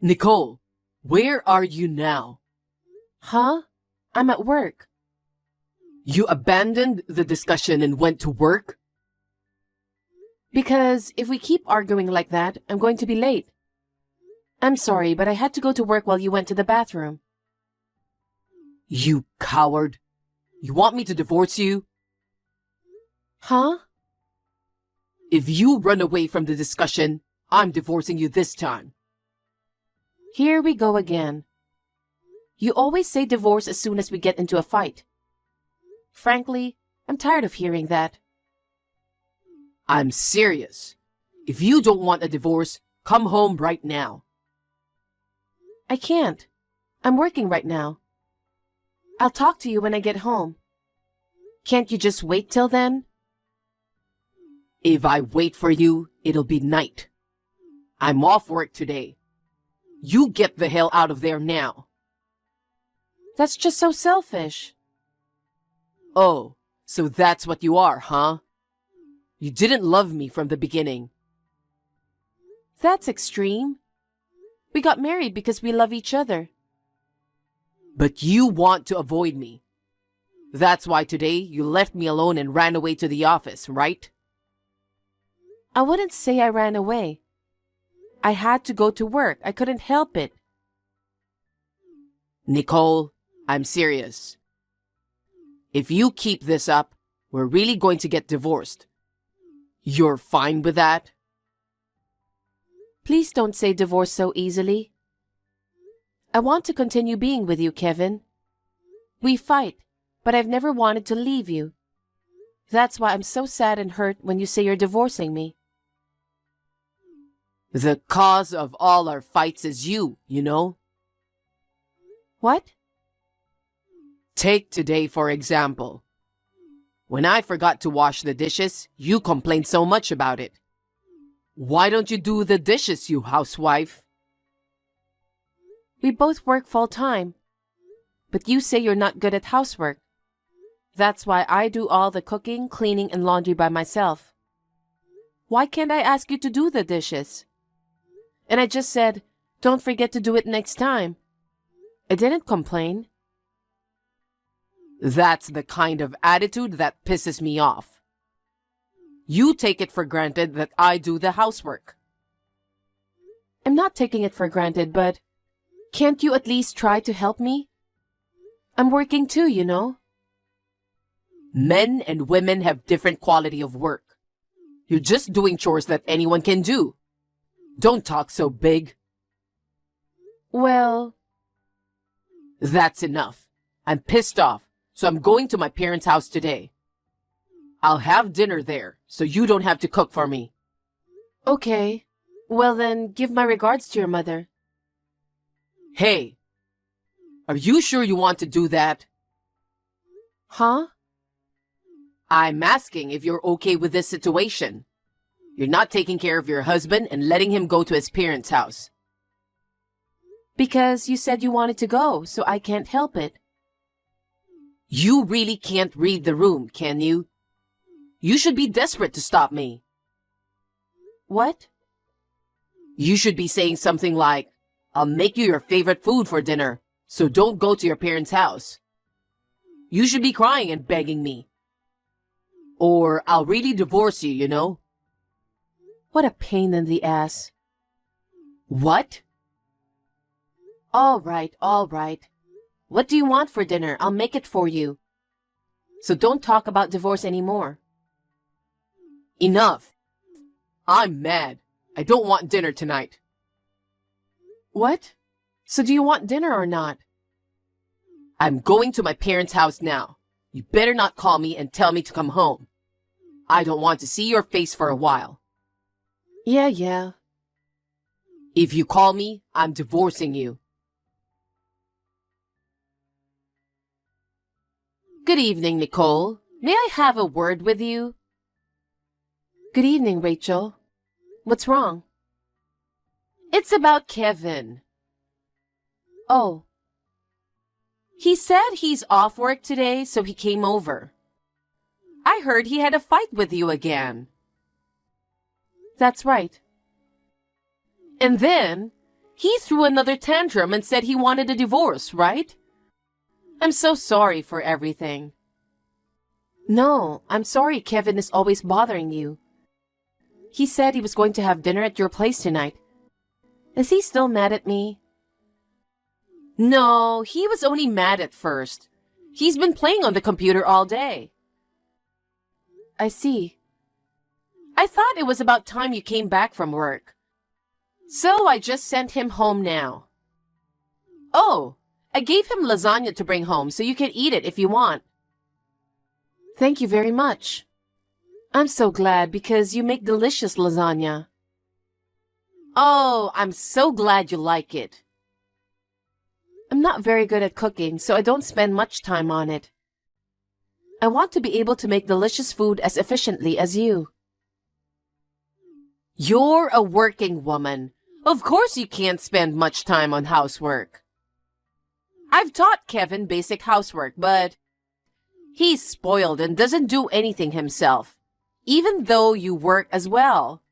Nicole, where are you now? Huh? I'm at work. You abandoned the discussion and went to work? Because if we keep arguing like that, I'm going to be late. I'm sorry, but I had to go to work while you went to the bathroom. You coward. You want me to divorce you? Huh? If you run away from the discussion, I'm divorcing you this time. Here we go again. You always say divorce as soon as we get into a fight. Frankly, I'm tired of hearing that. I'm serious. If you don't want a divorce, come home right now. I can't. I'm working right now. I'll talk to you when I get home. Can't you just wait till then? If I wait for you, it'll be night. I'm off work today. You get the hell out of there now. That's just so selfish. Oh, so that's what you are, huh? You didn't love me from the beginning. That's extreme. We got married because we love each other. But you want to avoid me. That's why today you left me alone and ran away to the office, right? I wouldn't say I ran away. I had to go to work. I couldn't help it. Nicole, I'm serious. If you keep this up, we're really going to get divorced. You're fine with that? Please don't say divorce so easily. I want to continue being with you, Kevin. We fight, but I've never wanted to leave you. That's why I'm so sad and hurt when you say you're divorcing me. The cause of all our fights is you know? What? Take today, for example. When I forgot to wash the dishes, you complained so much about it. Why don't you do the dishes, you housewife? We both work full-time, but you say you're not good at housework. That's why I do all the cooking, cleaning, and laundry by myself. Why can't I ask you to do the dishes? And I just said, don't forget to do it next time. I didn't complain. That's the kind of attitude that pisses me off. You take it for granted that I do the housework. I'm not taking it for granted, but can't you at least try to help me? I'm working too, you know. Men and women have different quality of work. You're just doing chores that anyone can do. Don't talk so big. Well, that's enough. I'm pissed off, so I'm going to my parents' house today. I'll have dinner there, so you don't have to cook for me. Okay. Well then, give my regards to your mother. Hey, are you sure you want to do that? Huh? I'm asking if you're okay with this situation. You're not taking care of your husband and letting him go to his parents' house. Because you said you wanted to go, so I can't help it. You really can't read the room, can you? You should be desperate to stop me. What? You should be saying something like, I'll make you your favorite food for dinner, so don't go to your parents' house. You should be crying and begging me. Or I'll really divorce you, you know? What a pain in the ass. What? All right. What do you want for dinner? I'll make it for you. So don't talk about divorce anymore. Enough. I'm mad. I don't want dinner tonight. What? So do you want dinner or not? I'm going to my parents' house now. You better not call me and tell me to come home. I don't want to see your face for a while. Yeah. If you call me, I'm divorcing you. Good evening, Nicole. May I have a word with you? Good evening, Rachel. What's wrong? It's about Kevin. Oh. He said he's off work today, so he came over. I heard he had a fight with you again. That's right. And then, He threw another tantrum and said he wanted a divorce, right? I'm so sorry for everything. No, I'm sorry Kevin is always bothering you. He said he was going to have dinner at your place tonight. Is he still mad at me? No, he was only mad at first. He's been playing on the computer all day. I see. I thought it was about time you came back from work. So I just sent him home now. Oh, I gave him lasagna to bring home so you can eat it if you want. Thank you very much. I'm so glad because you make delicious lasagna. Oh, I'm so glad you like it. I'm not very good at cooking, so I don't spend much time on it. I want to be able to make delicious food as efficiently as you. You're a working woman. Of course you can't spend much time on housework. I've taught Kevin basic housework, but he's spoiled and doesn't do anything himself, even though you work as well.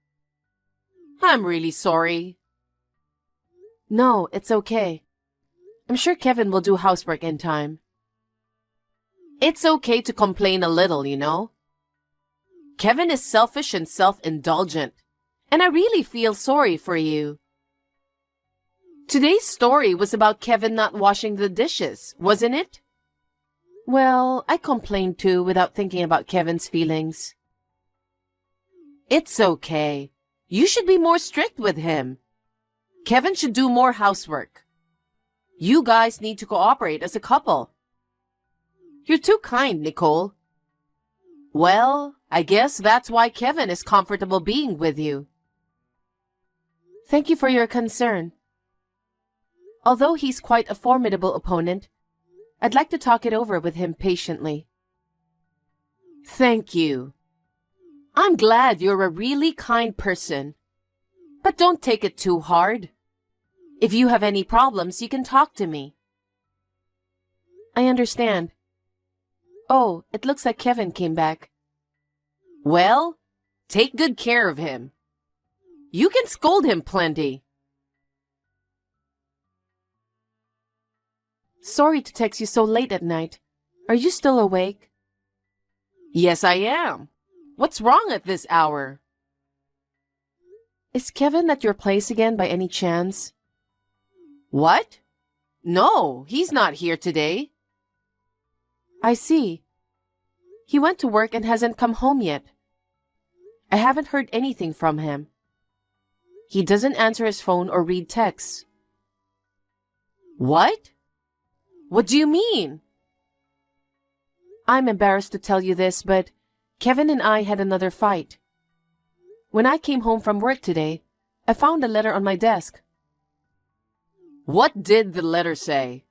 I'm really sorry. No, it's okay. I'm sure Kevin will do housework in time. It's okay to complain a little, you know. Kevin is selfish and self-indulgent, and I really feel sorry for you. Today's story was about Kevin not washing the dishes, wasn't it? Well, I complained too without thinking about Kevin's feelings. It's okay. You should be more strict with him. Kevin should do more housework. You guys need to cooperate as a couple. You're too kind, Nicole. Well, I guess that's why Kevin is comfortable being with you. Thank you for your concern. Although he's quite a formidable opponent, I'd like to talk it over with him patiently. Thank you. I'm glad you're a really kind person. But don't take it too hard. If you have any problems, you can talk to me. I understand. Oh, it looks like Kevin came back. Well, take good care of him. You can scold him plenty. Sorry to text you so late at night. Are you still awake? Yes, I am. What's wrong at this hour? Is Kevin at your place again by any chance? What? No, he's not here today. I see. He went to work and hasn't come home yet. I haven't heard anything from him. He doesn't answer his phone or read texts. What? What do you mean? I'm embarrassed to tell you this, but Kevin and I had another fight. When I came home from work today, I found a letter on my desk. What did the letter say?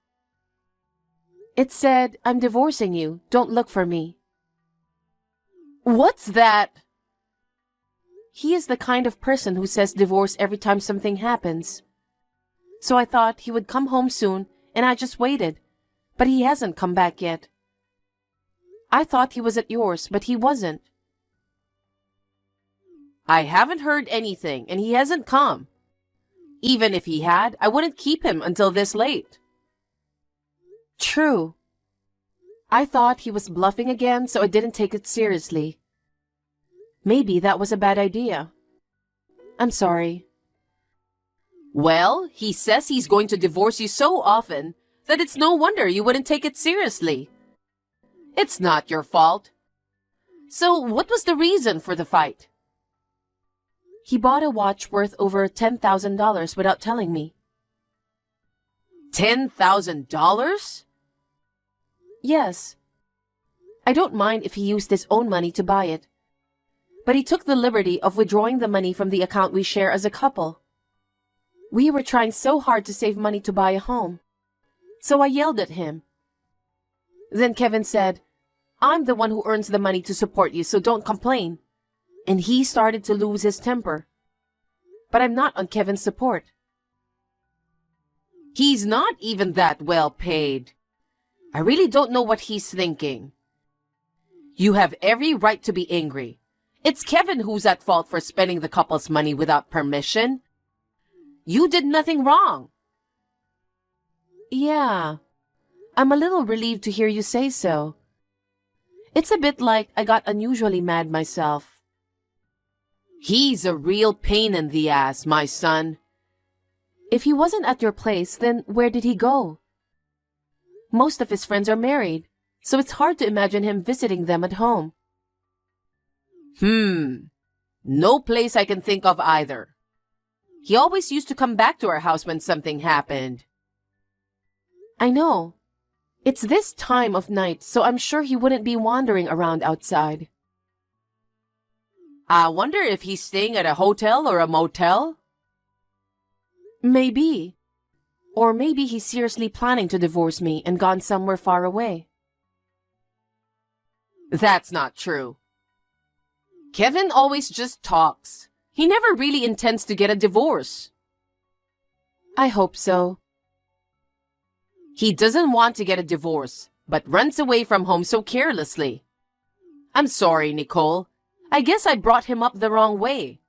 It said, I'm divorcing you. Don't look for me. What's that? He is the kind of person who says divorce every time something happens. So I thought he would come home soon, and I just waited. But he hasn't come back yet. I thought he was at yours, but he wasn't. I haven't heard anything, and he hasn't come. Even if he had, I wouldn't keep him until this late. True. I thought he was bluffing again, so I didn't take it seriously. Maybe that was a bad idea. I'm sorry. Well, he says he's going to divorce you so often that it's no wonder you wouldn't take it seriously. It's not your fault. So what was the reason for the fight? He bought a watch worth over $10,000 without telling me. $10,000? Yes. I don't mind if he used his own money to buy it. But he took the liberty of withdrawing the money from the account we share as a couple. We were trying so hard to save money to buy a home. So I yelled at him. Then Kevin said, I'm the one who earns the money to support you, so don't complain. And he started to lose his temper. But I'm not on Kevin's support. He's not even that well paid. I really don't know what he's thinking. You have every right to be angry. It's Kevin who's at fault for spending the couple's money without permission. You did nothing wrong. Yeah, I'm a little relieved to hear you say so. It's a bit like I got unusually mad myself. He's a real pain in the ass, my son. If he wasn't at your place, then where did he go? Most of his friends are married, so it's hard to imagine him visiting them at home. No place I can think of either. He always used to come back to our house when something happened. I know. It's this time of night, so I'm sure he wouldn't be wandering around outside. I wonder if he's staying at a hotel or a motel? Maybe. Or maybe he's seriously planning to divorce me and gone somewhere far away. That's not true. Kevin always just talks. He never really intends to get a divorce. I hope so. He doesn't want to get a divorce, but runs away from home so carelessly. I'm sorry, Nicole. I guess I brought him up the wrong way.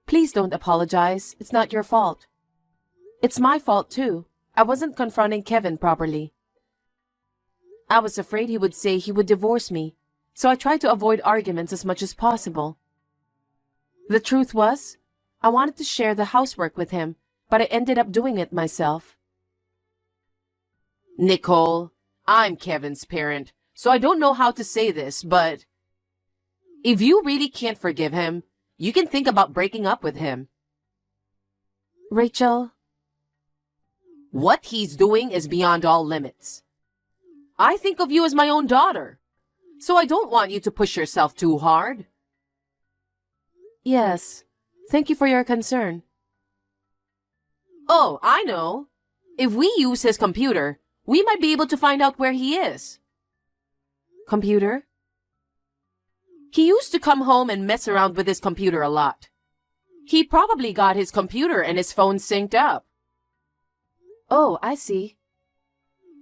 Please don't apologize. It's not your fault. It's my fault too. I wasn't confronting Kevin properly. I was afraid he would say he would divorce me, so I tried to avoid arguments as much as possible. The truth was, I wanted to share the housework with him, but I ended up doing it myself. Nicole, I'm Kevin's parent, so I don't know how to say this, but if you really can't forgive him, you can think about breaking up with him. Rachel, what he's doing is beyond all limits. I think of you as my own daughter, so I don't want you to push yourself too hard. Yes, thank you for your concern. Oh, I know. If we use his computer, we might be able to find out where he is. Computer? He used to come home and mess around with his computer a lot. He probably got his computer and his phone synced up. Oh, I see.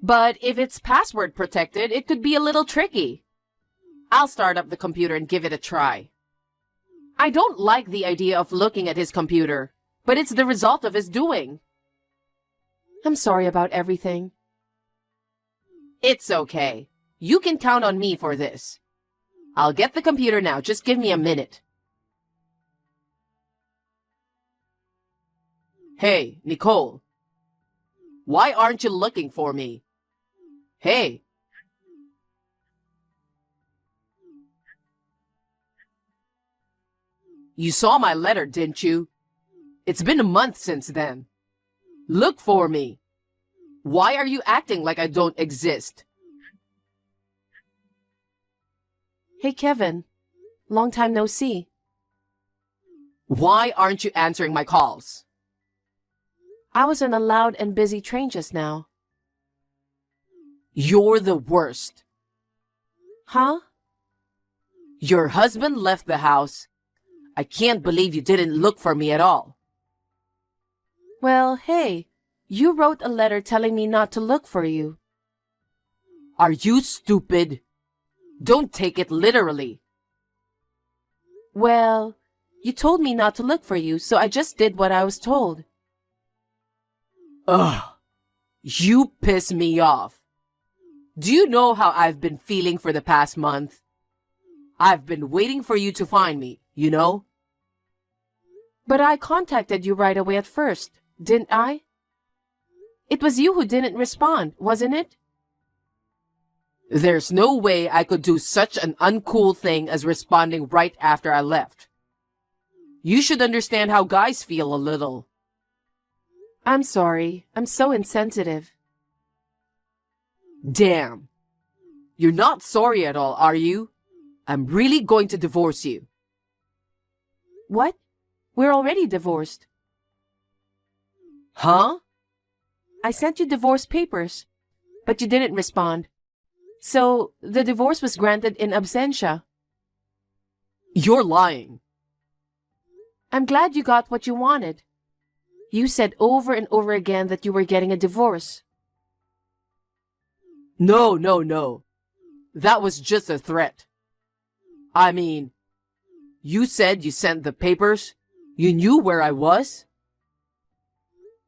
But if it's password protected, it could be a little tricky. I'll start up the computer and give it a try. I don't like the idea of looking at his computer, but it's the result of his doing. I'm sorry about everything. It's okay. You can count on me for this. I'll get the computer now. Just give me a minute. Hey, Nicole. Why aren't you looking for me? Hey. You saw my letter, didn't you? It's been a month since then. Look for me. Why are you acting like I don't exist? Hey, Kevin. Long time no see. Why aren't you answering my calls? I was on a loud and busy train just now. You're the worst. Huh? Your husband left the house. I can't believe you didn't look for me at all. Well, hey, you wrote a letter telling me not to look for you. Are you stupid? Don't take it literally. Well, you told me not to look for you, so I just did what I was told. Ugh. You piss me off. Do you know how I've been feeling for the past month? I've been waiting for you to find me, you know? But I contacted you right away at first, didn't I? It was you who didn't respond, wasn't it? There's no way I could do such an uncool thing as responding right after I left. You should understand how guys feel a little. I'm sorry. I'm so insensitive. Damn. You're not sorry at all, are you? I'm really going to divorce you. What? We're already divorced. Huh? I sent you divorce papers, but you didn't respond. So, the divorce was granted in absentia. You're lying. I'm glad you got what you wanted. You said over and over again that you were getting a divorce. No. That was just a threat. I mean, you said you sent the papers. You knew where I was?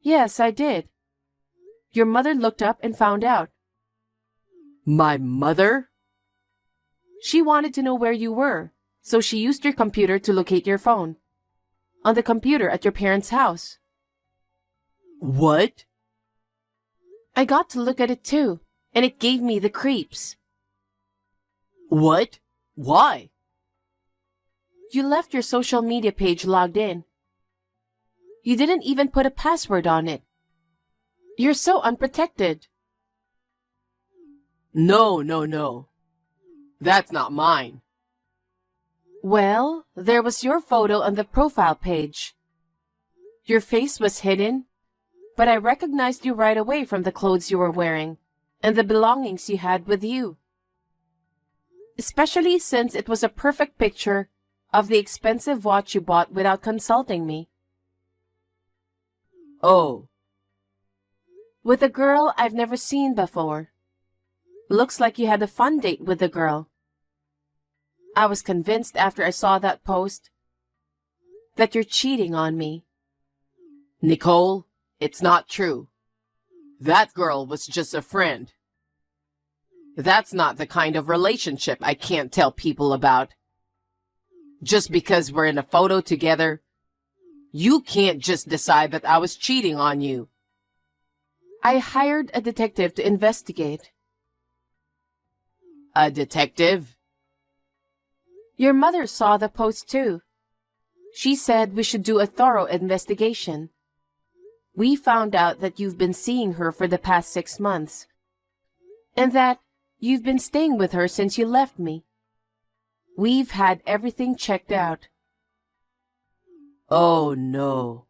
Yes, I did. Your mother looked up and found out. My mother? She wanted to know where you were, so she used your computer to locate your phone. On the computer at your parents' house. What? I got to look at it too, and it gave me the creeps. What? Why? You left your social media page logged in. You didn't even put a password on it. You're so unprotected. No. That's not mine. Well, there was your photo on the profile page. Your face was hidden, but I recognized you right away from the clothes you were wearing and the belongings you had with you. Especially since it was a perfect picture of the expensive watch you bought without consulting me. Oh. With a girl I've never seen before. Looks like you had a fun date with the girl. I was convinced after I saw that post that you're cheating on me. Nicole, it's not true. That girl was just a friend. That's not the kind of relationship I can't tell people about. Just because we're in a photo together, you can't just decide that I was cheating on you. I hired a detective to investigate. A detective? Your mother saw the post too. She said we should do a thorough investigation. We found out that you've been seeing her for the past 6 months, and that you've been staying with her since you left me. We've had everything checked out. Oh no.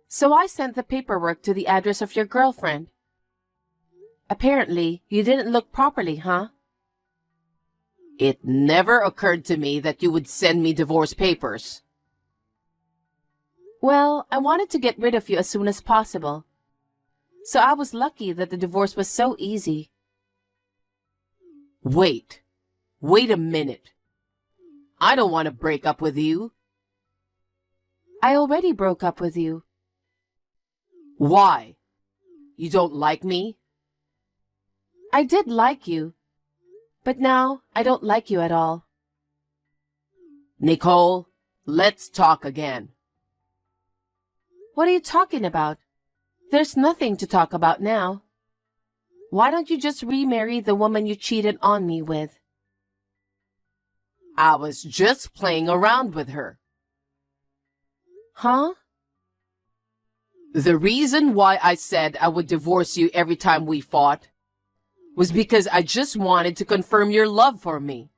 So I sent the paperwork to the address of your girlfriend. Apparently, you didn't look properly, huh? It never occurred to me that you would send me divorce papers. Well, I wanted to get rid of you as soon as possible. So I was lucky that the divorce was so easy. Wait a minute. I don't want to break up with you. I already broke up with you. Why? You don't like me? I did like you, but now I don't like you at all. Nicole, let's talk again. What are you talking about? There's nothing to talk about now. Why don't you just remarry the woman you cheated on me with? I was just playing around with her. Huh? The reason why I said I would divorce you every time we fought was because I just wanted to confirm your love for me.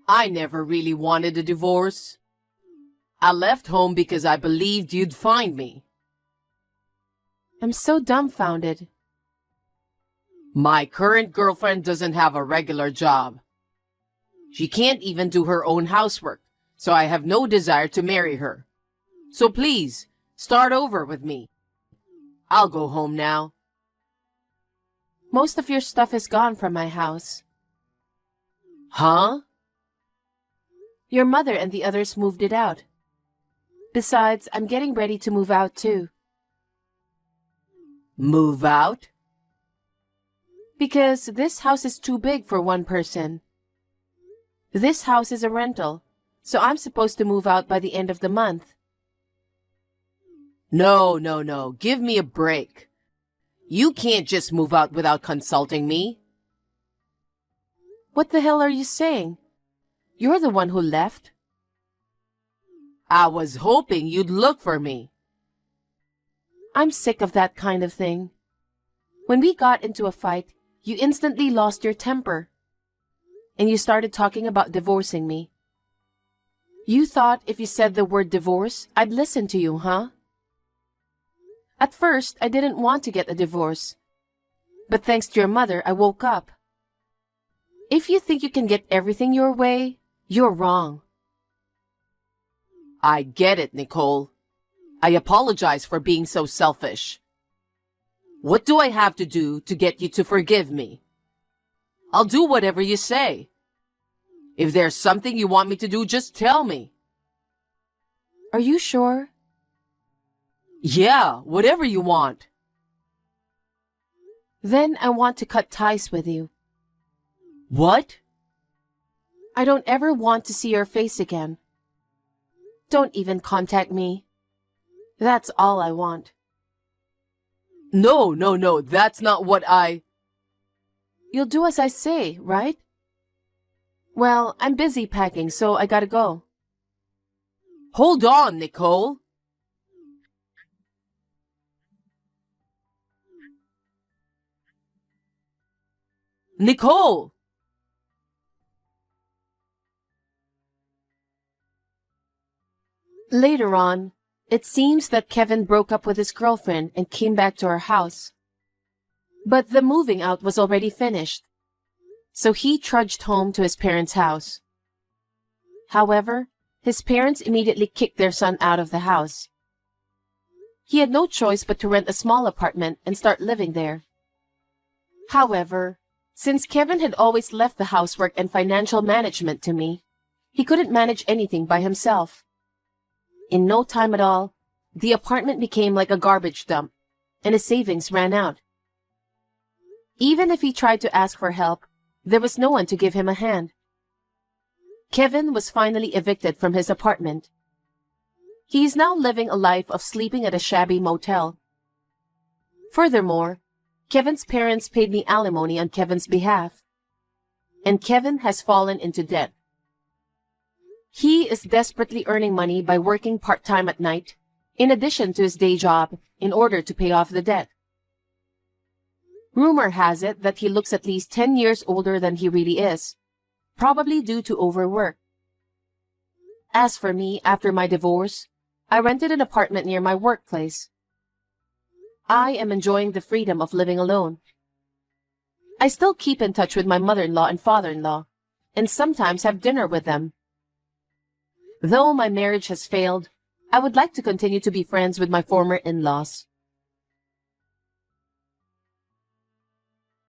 I never really wanted a divorce. I left home because I believed you'd find me. I'm so dumbfounded. My current girlfriend doesn't have a regular job. She can't even do her own housework, so I have no desire to marry her. So please, start over with me. I'll go home now. Most of your stuff is gone from my house. Huh? Your mother and the others moved it out. Besides, I'm getting ready to move out too. Move out? Because this house is too big for one person. This house is a rental, so I'm supposed to move out by the end of the month. No. Give me a break. You can't just move out without consulting me. What the hell are you saying? You're the one who left. I was hoping you'd look for me. I'm sick of that kind of thing. When we got into a fight, you instantly lost your temper. And you started talking about divorcing me. You thought if you said the word divorce, I'd listen to you, huh? At first, I didn't want to get a divorce. But thanks to your mother, I woke up. If you think you can get everything your way, you're wrong. I get it, Nicole. I apologize for being so selfish. What do I have to do to get you to forgive me? I'll do whatever you say. If there's something you want me to do, just tell me. Are you sure? Yeah, whatever you want. Then I want to cut ties with you. What? I don't ever want to see your face again. Don't even contact me. That's all I want. No, that's not what I... You'll do as I say, right? Well, I'm busy packing, so I gotta go. Hold on, Nicole. Nicole! Later on, it seems that Kevin broke up with his girlfriend and came back to our house. But the moving out was already finished, so he trudged home to his parents' house. However, his parents immediately kicked their son out of the house. He had no choice but to rent a small apartment and start living there. However, since Kevin had always left the housework and financial management to me, he couldn't manage anything by himself. In no time at all, the apartment became like a garbage dump, and his savings ran out. Even if he tried to ask for help, there was no one to give him a hand. Kevin was finally evicted from his apartment. He is now living a life of sleeping at a shabby motel. Furthermore, Kevin's parents paid me alimony on Kevin's behalf, and Kevin has fallen into debt. He is desperately earning money by working part-time at night, in addition to his day job, in order to pay off the debt. Rumor has it that he looks at least 10 years older than he really is, probably due to overwork. As for me, after my divorce, I rented an apartment near my workplace. I am enjoying the freedom of living alone. I still keep in touch with my mother-in-law and father-in-law, and sometimes have dinner with them. Though my marriage has failed, I would like to continue to be friends with my former in-laws.